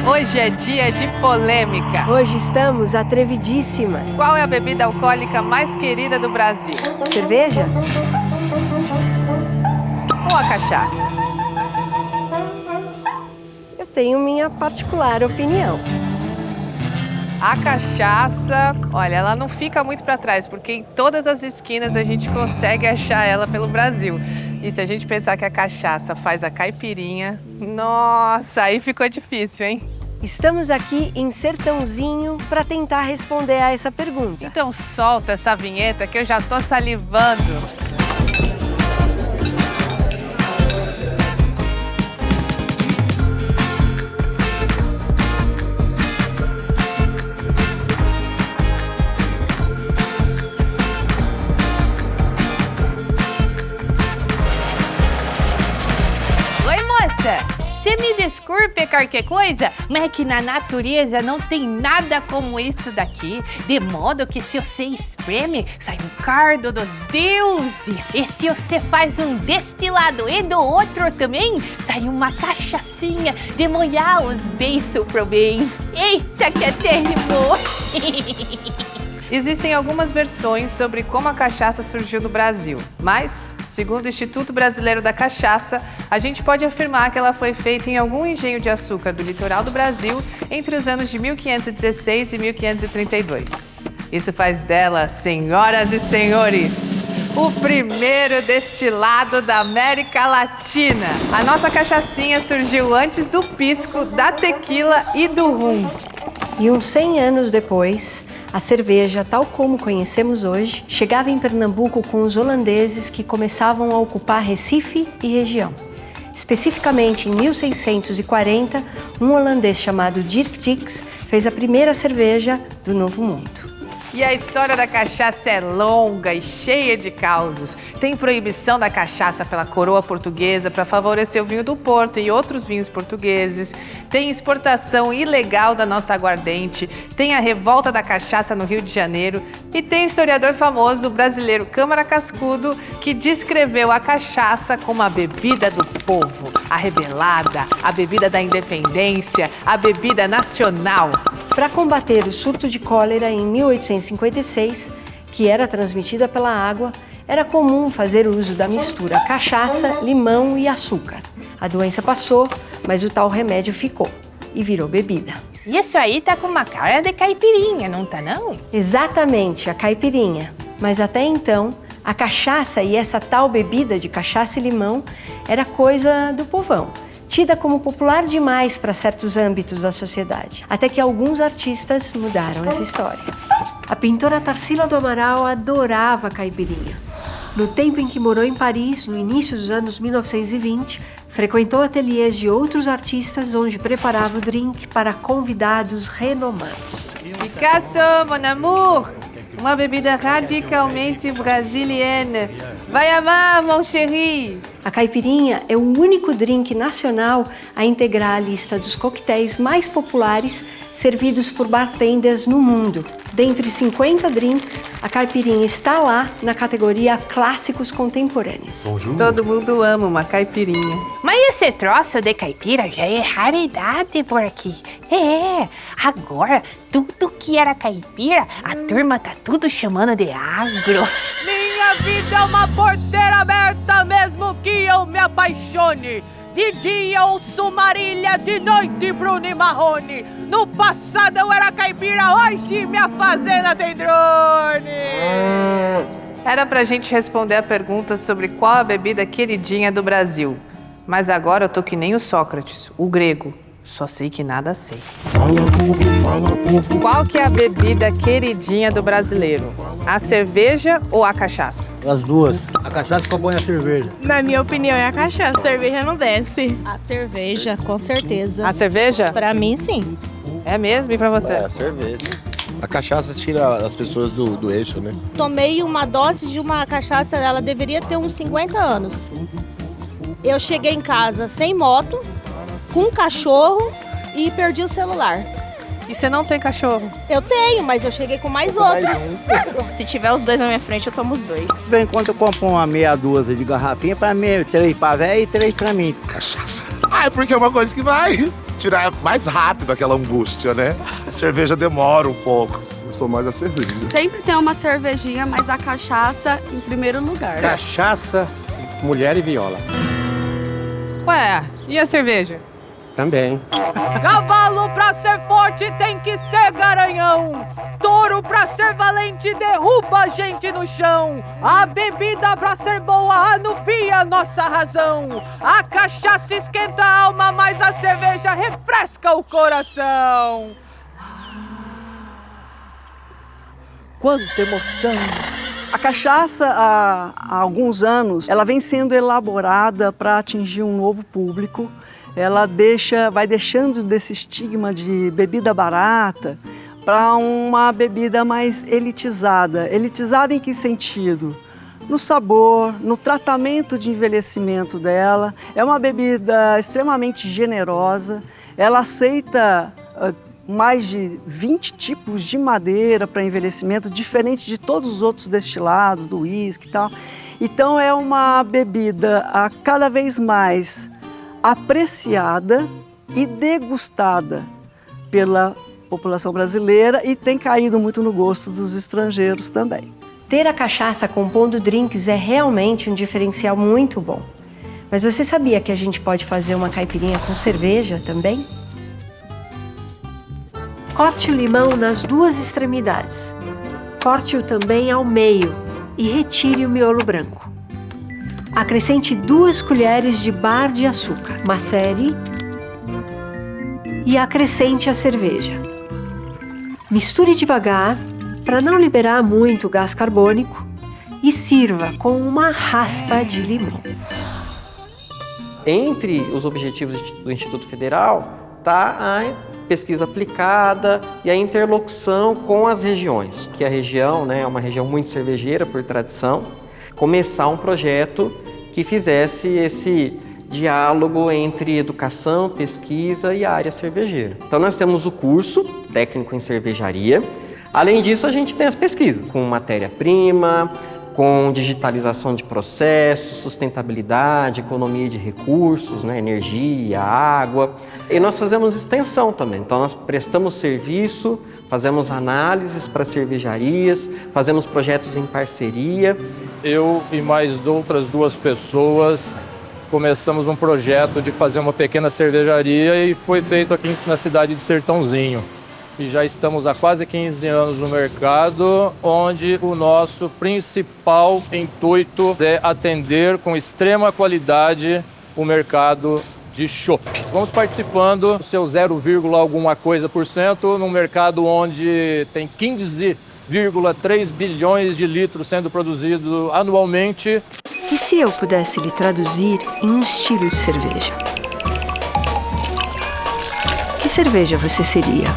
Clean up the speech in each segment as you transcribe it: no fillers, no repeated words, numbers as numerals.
Hoje é dia de polêmica. Hoje estamos atrevidíssimas. Qual é a bebida alcoólica mais querida do Brasil? Cerveja? Ou a cachaça? Eu tenho minha particular opinião. A cachaça, olha, ela não fica muito para trás, porque em todas as esquinas a gente consegue achar ela pelo Brasil. E se a gente pensar que a cachaça faz a caipirinha, nossa, aí ficou difícil, hein? Estamos aqui em Sertãozinho para tentar responder a essa pergunta. Então solta essa vinheta que eu já tô salivando. Você me desculpe qualquer coisa, mas é que na natureza não tem nada como isso daqui. De modo que se você espreme, sai um cardo dos deuses. E se você faz um destilado e do outro também, sai uma cachaçinha de molhar os beiços pro bem. Eita, que até rimou! Existem algumas versões sobre como a cachaça surgiu no Brasil, mas, segundo o Instituto Brasileiro da Cachaça, a gente pode afirmar que ela foi feita em algum engenho de açúcar do litoral do Brasil entre os anos de 1516 e 1532. Isso faz dela, senhoras e senhores, o primeiro destilado da América Latina. A nossa cachaçinha surgiu antes do pisco, da tequila e do rum. E uns 100 anos depois, a cerveja, tal como conhecemos hoje, chegava em Pernambuco com os holandeses que começavam a ocupar Recife e região. Especificamente em 1640, um holandês chamado Dirk Dix fez a primeira cerveja do Novo Mundo. E a história da cachaça é longa e cheia de causos. Tem proibição da cachaça pela coroa portuguesa para favorecer o vinho do Porto e outros vinhos portugueses. Tem exportação ilegal da nossa aguardente. Tem a revolta da cachaça no Rio de Janeiro. E tem historiador famoso, o brasileiro Câmara Cascudo, que descreveu a cachaça como a bebida do povo, a rebelada, a bebida da independência, a bebida nacional. Para combater o surto de cólera em 1856, que era transmitida pela água, era comum fazer uso da mistura cachaça, limão e açúcar. A doença passou, mas o tal remédio ficou e virou bebida. Isso aí tá com uma cara de caipirinha, não tá não? Exatamente, a caipirinha. Mas até então, a cachaça e essa tal bebida de cachaça e limão era coisa do povão, tida como popular demais para certos âmbitos da sociedade, até que alguns artistas mudaram essa história. A pintora Tarsila do Amaral adorava a caipirinha. No tempo em que morou em Paris, no início dos anos 1920, frequentou ateliês de outros artistas onde preparava o drink para convidados renomados. Picasso, mon amour! Uma bebida radicalmente brasiliana. Vai amar, mon chéri! A caipirinha é o único drink nacional a integrar a lista dos coquetéis mais populares servidos por bartenders no mundo. Dentre 50 drinks, a caipirinha está lá na categoria Clássicos Contemporâneos. Todo mundo ama uma caipirinha. Mas esse troço de caipira já é raridade por aqui. Agora tudo que era caipira, a turma tá tudo chamando de agro. Minha vida é uma porteira aberta, mesmo que eu me apaixone. De dia ouço Marília, de noite Bruno e Marrone. No passado eu era caipira, hoje minha fazenda tem drone. Era pra gente responder a pergunta sobre qual a bebida queridinha do Brasil. Mas agora eu tô que nem o Sócrates, o grego. Só sei que nada sei. Qual que é a bebida queridinha do brasileiro? A cerveja ou a cachaça? As duas. A cachaça compõe a cerveja. Na minha opinião, é a cachaça. A cerveja não desce. A cerveja, com certeza. A cerveja? Pra mim, sim. É mesmo? E pra você? É, a cerveja. A cachaça tira as pessoas do eixo, né? Tomei uma dose de uma cachaça, ela deveria ter uns 50 anos. Eu cheguei em casa sem moto, com um cachorro e perdi o celular. E você não tem cachorro? Eu tenho, mas eu cheguei com mais outro. Se tiver os dois na minha frente, eu tomo os dois. Bem, enquanto eu compro uma meia dúzia de garrafinha, pra mim, 3 pra véia e 3 pra mim. Cachaça. Ah, é porque é uma coisa que vai tirar mais rápido aquela angústia, né? A cerveja demora um pouco. Eu sou mais da cerveja. Sempre tem uma cervejinha, mas a cachaça em primeiro lugar. Cachaça, mulher e viola. Ué, e a cerveja? Também. Cavalo pra ser forte tem que ser garanhão. Touro pra ser valente derruba a gente no chão. A bebida pra ser boa anuvia nossa razão. A cachaça esquenta a alma, mas a cerveja refresca o coração. Quanta emoção! A cachaça, há alguns anos, ela vem sendo elaborada para atingir um novo público. Ela vai deixando desse estigma de bebida barata para uma bebida mais elitizada. Elitizada em que sentido? No sabor, no tratamento de envelhecimento dela. É uma bebida extremamente generosa. Ela aceita mais de 20 tipos de madeira para envelhecimento, diferente de todos os outros destilados, do uísque e tal. Então é uma bebida cada vez mais apreciada e degustada pela população brasileira e tem caído muito no gosto dos estrangeiros também. Ter a cachaça compondo drinks é realmente um diferencial muito bom. Mas você sabia que a gente pode fazer uma caipirinha com cerveja também? Corte o limão nas duas extremidades. Corte-o também ao meio e retire o miolo branco. Acrescente 2 colheres de bar de açúcar. Macere e acrescente a cerveja. Misture devagar para não liberar muito gás carbônico e sirva com uma raspa de limão. Entre os objetivos do Instituto Federal está a pesquisa aplicada e a interlocução com as regiões, que a região, né, é uma região muito cervejeira por tradição, começar um projeto que fizesse esse diálogo entre educação, pesquisa e a área cervejeira. Então nós temos o curso técnico em cervejaria. Além disso, a gente tem as pesquisas com matéria-prima, com digitalização de processos, sustentabilidade, economia de recursos, né, energia, água. E nós fazemos extensão também. Então nós prestamos serviço, fazemos análises para cervejarias, fazemos projetos em parceria. Eu e mais outras 2 pessoas começamos um projeto de fazer uma pequena cervejaria e foi feito aqui na cidade de Sertãozinho. E já estamos há quase 15 anos no mercado, onde o nosso principal intuito é atender com extrema qualidade o mercado de chopp. Vamos participando, seu 0, alguma coisa por cento, num mercado onde tem 15,3 bilhões de litros sendo produzido anualmente. E se eu pudesse lhe traduzir em um estilo de cerveja? Que cerveja você seria?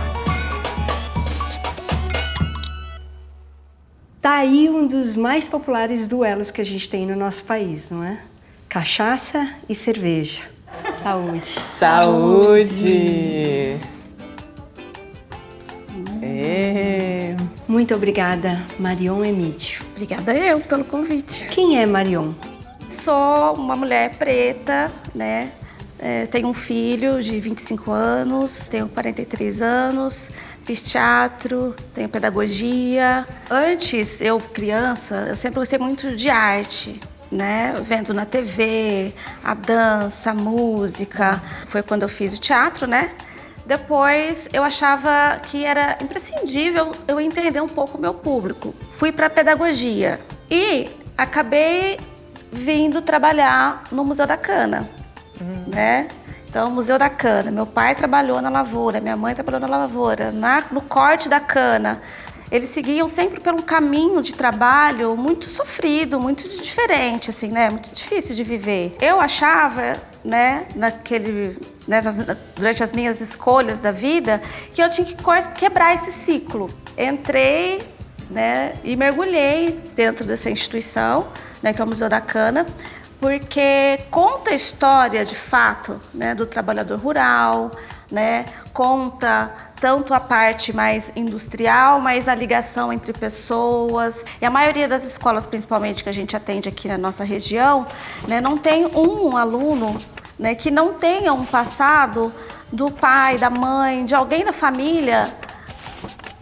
Tá aí um dos mais populares duelos que a gente tem no nosso país, não é? Cachaça e cerveja. Saúde. Saúde! Muito obrigada, Marion Emídio. Obrigada eu pelo convite. Quem é Marion? Sou uma mulher preta, né? Tenho um filho de 25 anos, tenho 43 anos, fiz teatro, tenho pedagogia. Antes, eu criança, eu sempre gostei muito de arte, né? Vendo na TV, a dança, a música. Foi quando eu fiz o teatro, né? Depois, eu achava que era imprescindível eu entender um pouco o meu público. Fui para pedagogia e acabei vindo trabalhar no Museu da Cana, né? Então, Museu da Cana. Meu pai trabalhou na lavoura, minha mãe trabalhou na lavoura, no corte da cana. Eles seguiam sempre por um caminho de trabalho muito sofrido, muito diferente, assim, né? Muito difícil de viver. Eu achava, né, durante as minhas escolhas da vida, que eu tinha que quebrar esse ciclo. Entrei, né, e mergulhei dentro dessa instituição, né, que é o Museu da Cana, porque conta a história, de fato, né, do trabalhador rural, né, conta tanto a parte mais industrial, mas a ligação entre pessoas. E a maioria das escolas, principalmente, que a gente atende aqui na nossa região, né, não tem um aluno né, que não tenha um passado do pai, da mãe, de alguém da família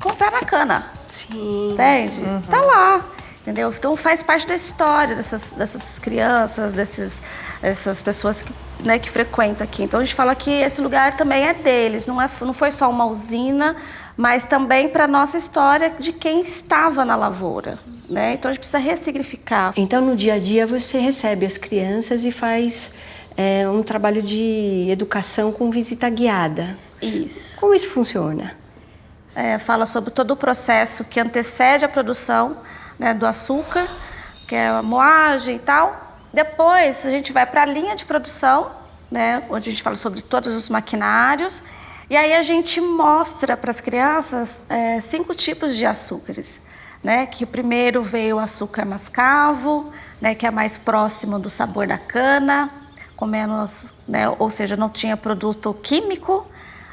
com o pé na cana. Sim. Entende? Tá lá, entendeu? Então faz parte da história dessas crianças, dessas pessoas que, né, que frequentam aqui. Então a gente fala que esse lugar também é deles, não foi só uma usina, mas também para a nossa história de quem estava na lavoura, né? Então a gente precisa ressignificar. Então no dia a dia você recebe as crianças e faz um trabalho de educação com visita guiada. Isso. Como isso funciona? Fala sobre todo o processo que antecede a produção, né, do açúcar, que é a moagem e tal. Depois a gente vai para a linha de produção, né, onde a gente fala sobre todos os maquinários. E aí a gente mostra para as crianças 5 tipos de açúcares, né? Que o primeiro veio o açúcar mascavo, né, que é mais próximo do sabor da cana, com menos, né, ou seja, não tinha produto químico.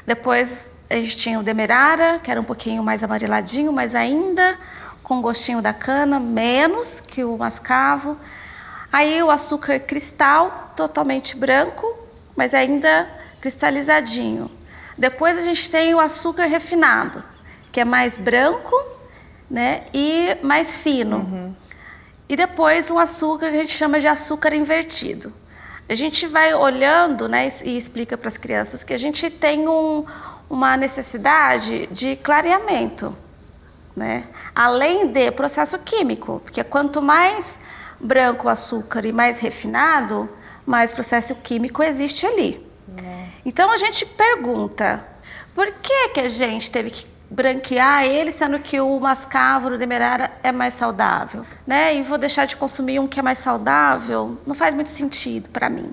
Depois a gente tinha o demerara, que era um pouquinho mais amareladinho, mas ainda com gostinho da cana, menos que o mascavo. Aí o açúcar cristal, totalmente branco, mas ainda cristalizadinho. Depois a gente tem o açúcar refinado, que é mais branco, né, e mais fino. E depois um açúcar que a gente chama de açúcar invertido. A gente vai olhando, né, e explica para as crianças que a gente tem uma necessidade de clareamento, né, além de processo químico, porque quanto mais branco o açúcar e mais refinado, mais processo químico existe ali. Então a gente pergunta, por que a gente teve que branquear ele, sendo que o mascavo, o demerara é mais saudável, né? E vou deixar de consumir um que é mais saudável? Não faz muito sentido para mim,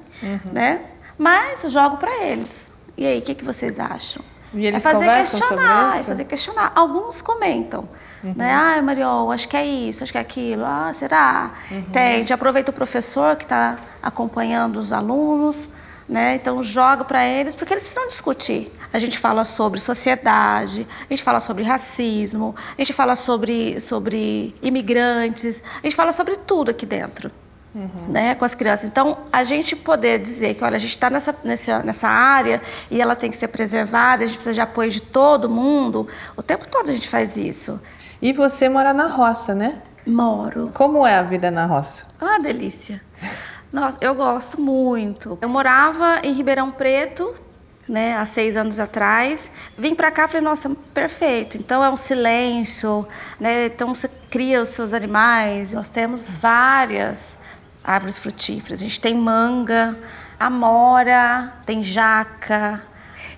né? Mas eu jogo para eles. E aí, o que vocês acham? E eles fazer conversam questionar, sobre isso? fazer questionar. Alguns comentam, né? Ai, Marion, acho que é isso, acho que é aquilo. Ah, será? Entende? Aproveita o professor que está acompanhando os alunos, né? Então joga para eles, porque eles precisam discutir. A gente fala sobre sociedade, a gente fala sobre racismo, a gente fala sobre imigrantes, a gente fala sobre tudo aqui dentro, né, com as crianças. Então, a gente poder dizer que, olha, a gente está nessa área e ela tem que ser preservada, a gente precisa de apoio de todo mundo, o tempo todo a gente faz isso. E você mora na roça, né? Moro. Como é a vida na roça? Ah, delícia. Nossa, eu gosto muito. Eu morava em Ribeirão Preto, né, há 6 anos atrás. Vim para cá e falei, nossa, perfeito. Então é um silêncio, né? Então você cria os seus animais. Nós temos várias árvores frutíferas. A gente tem manga, amora, tem jaca.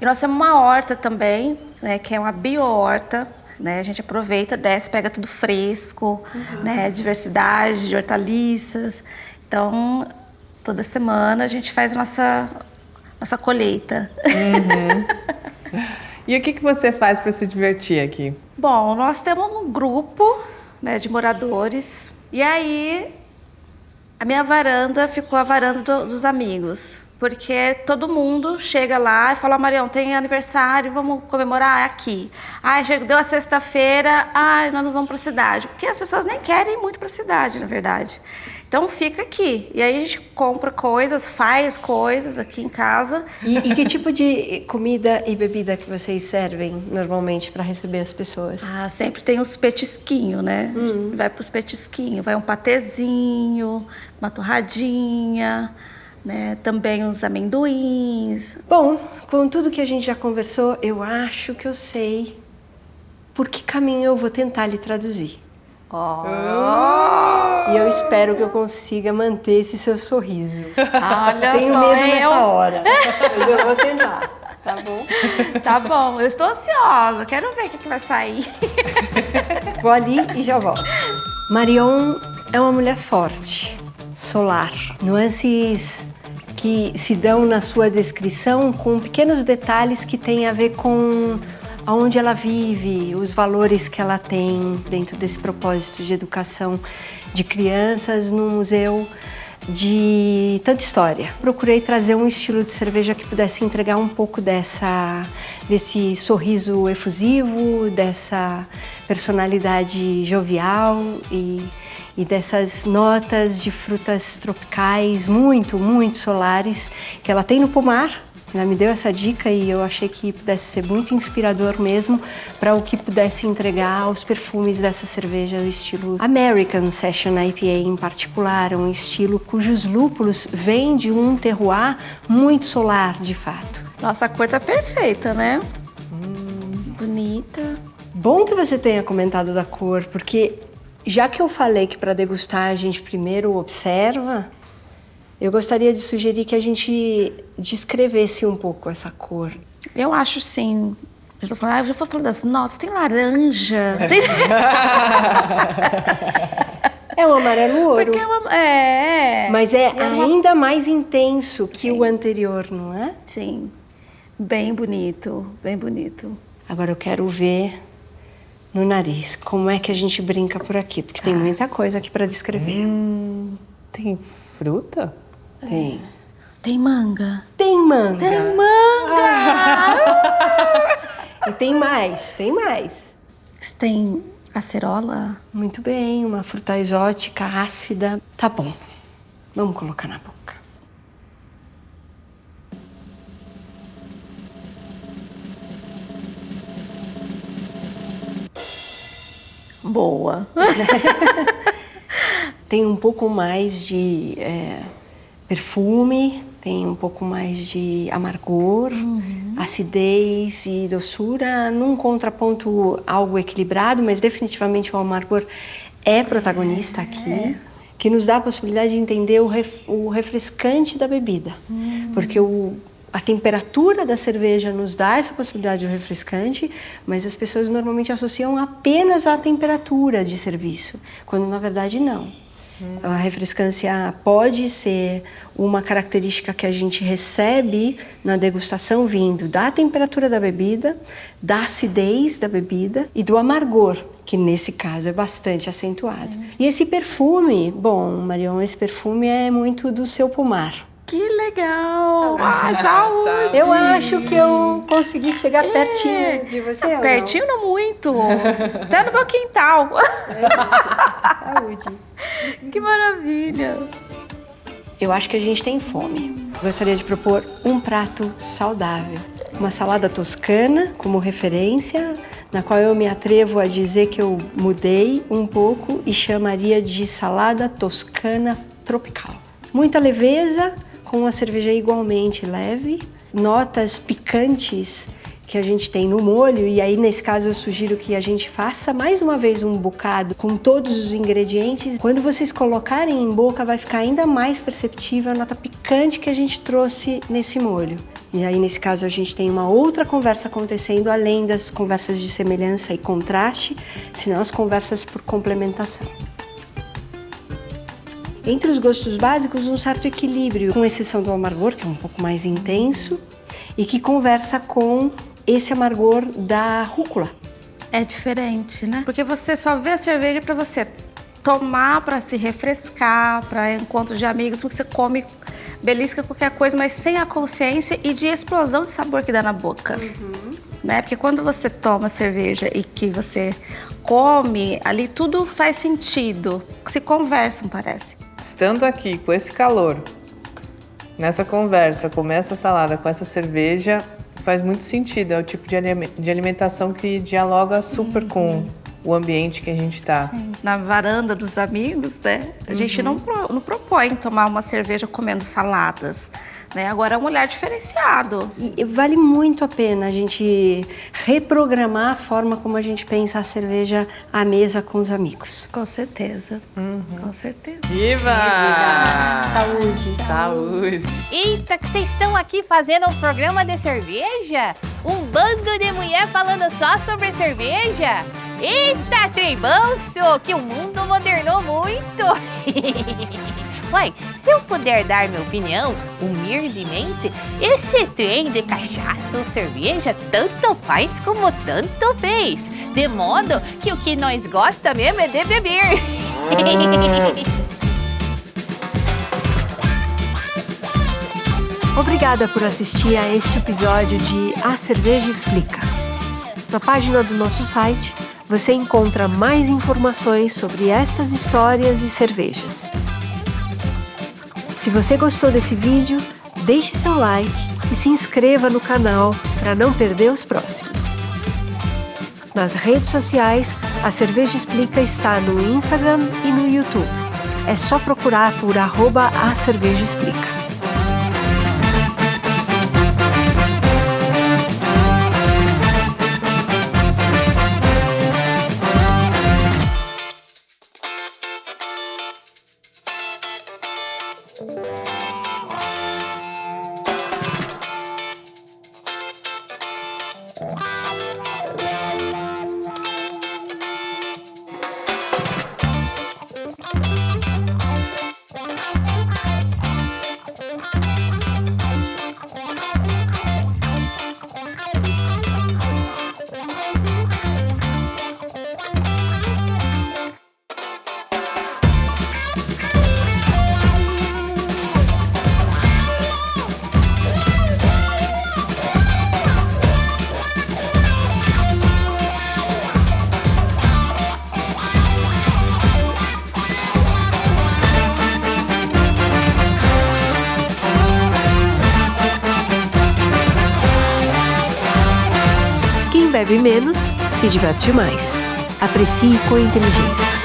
E nós temos uma horta também, né, que é uma bio-horta. Né, a gente aproveita, desce, pega tudo fresco, né, diversidade de hortaliças. Então, toda semana a gente faz nossa colheita. E o que você faz para se divertir aqui? Bom, nós temos um grupo, né, de moradores. E aí, a minha varanda ficou a varanda dos amigos. Porque todo mundo chega lá e fala, Marião, tem aniversário, vamos comemorar aqui. Deu a sexta-feira, nós não vamos para a cidade. Porque as pessoas nem querem ir muito para a cidade, na verdade. Então fica aqui. E aí a gente compra coisas, faz coisas aqui em casa. E que tipo de comida e bebida que vocês servem normalmente para receber as pessoas? Sempre tem os petisquinhos, né? Vai para os petisquinhos, vai um patezinho, uma torradinha, né? Também uns amendoins. Bom, com tudo que a gente já conversou, eu acho que eu sei por que caminho eu vou tentar lhe traduzir. E eu espero que eu consiga manter esse seu sorriso. Olha Tenho só, medo nessa hora, mas eu vou tentar, tá bom? Tá bom, eu estou ansiosa, quero ver o que vai sair. Vou ali e já volto. Marion é uma mulher forte, solar. Nuances que se dão na sua descrição com pequenos detalhes que têm a ver com aonde ela vive, os valores que ela tem dentro desse propósito de educação de crianças no museu. de tanta história. Procurei trazer um estilo de cerveja que pudesse entregar um pouco desse sorriso efusivo, dessa personalidade jovial e dessas notas de frutas tropicais muito, muito solares que ela tem no pomar. Ela me deu essa dica e eu achei que pudesse ser muito inspirador mesmo para o que pudesse entregar os perfumes dessa cerveja, o estilo American Session IPA em particular, um estilo cujos lúpulos vêm de um terroir muito solar, de fato. Nossa, a cor tá perfeita, né? Bonita. Bom que você tenha comentado da cor, porque já que eu falei que para degustar a gente primeiro observa, eu gostaria de sugerir que a gente descrevesse um pouco essa cor. Eu acho sim. Eu já vou falando das notas, tem laranja. Tem... É um amarelo ouro. Porque mas é ainda mais intenso que o anterior, não é? Sim. Bem bonito, bem bonito. Agora eu quero ver no nariz como é que a gente brinca por aqui, porque tem muita coisa aqui para descrever. Tem fruta? Tem. Tem manga. Tem manga. Tem manga! E tem mais, tem mais. Tem acerola? Muito bem, uma fruta exótica, ácida. Tá bom, vamos colocar na boca. Boa. Tem um pouco mais de perfume, tem um pouco mais de amargor, acidez e doçura, num contraponto algo equilibrado, mas definitivamente o amargor é protagonista aqui, que nos dá a possibilidade de entender o refrescante da bebida, porque a temperatura da cerveja nos dá essa possibilidade de refrescante, mas as pessoas normalmente associam apenas à temperatura de serviço, quando na verdade não. A refrescância pode ser uma característica que a gente recebe na degustação vindo da temperatura da bebida, da acidez da bebida e do amargor, que nesse caso é bastante acentuado. E esse perfume, bom, Marion, esse perfume é muito do seu pomar. Que legal! Saúde! Eu acho que eu consegui chegar pertinho de você. Pertinho não muito. Até no meu quintal. Saúde. Que maravilha. Eu acho que a gente tem fome. Gostaria de propor um prato saudável. Uma salada toscana como referência, na qual eu me atrevo a dizer que eu mudei um pouco e chamaria de salada toscana tropical. Muita leveza, com uma cerveja igualmente leve, notas picantes que a gente tem no molho, e aí nesse caso eu sugiro que a gente faça mais uma vez um bocado com todos os ingredientes. Quando vocês colocarem em boca vai ficar ainda mais perceptível a nota picante que a gente trouxe nesse molho. E aí nesse caso a gente tem uma outra conversa acontecendo além das conversas de semelhança e contraste, senão as conversas por complementação. Entre os gostos básicos, um certo equilíbrio, com exceção do amargor, que é um pouco mais intenso, e que conversa com esse amargor da rúcula. É diferente, né? Porque você só vê a cerveja para você tomar, para se refrescar, para encontros de amigos, porque você come, belisca qualquer coisa, mas sem a consciência e de explosão de sabor que dá na boca. Né? Porque quando você toma cerveja e que você come, ali tudo faz sentido. Se conversam, parece. Estando aqui com esse calor, nessa conversa, comer essa salada com essa cerveja, faz muito sentido. É o tipo de alimentação que dialoga super com o ambiente que a gente está. Na varanda dos amigos, né? A gente não propõe tomar uma cerveja comendo saladas. Né? Agora é um olhar diferenciado. E vale muito a pena a gente reprogramar a forma como a gente pensa a cerveja à mesa com os amigos. Com certeza. Com certeza. Viva! Saúde! Saúde! Eita, que vocês estão aqui fazendo um programa de cerveja? Um bando de mulher falando só sobre cerveja? Eita, trebanço, que o mundo modernou muito! Uai, se eu puder dar minha opinião, humildemente, esse trem de cachaça ou cerveja tanto faz como tanto fez. De modo que o que nós gosta mesmo é de beber. Obrigada por assistir a este episódio de A Cerveja Explica. Na página do nosso site, você encontra mais informações sobre estas histórias e cervejas. Se você gostou desse vídeo, deixe seu like e se inscreva no canal para não perder os próximos. Nas redes sociais, A Cerveja Explica está no Instagram e no YouTube. É só procurar por @acervejaexplica. Quem bebe menos, se diverte mais. Aprecie com inteligência.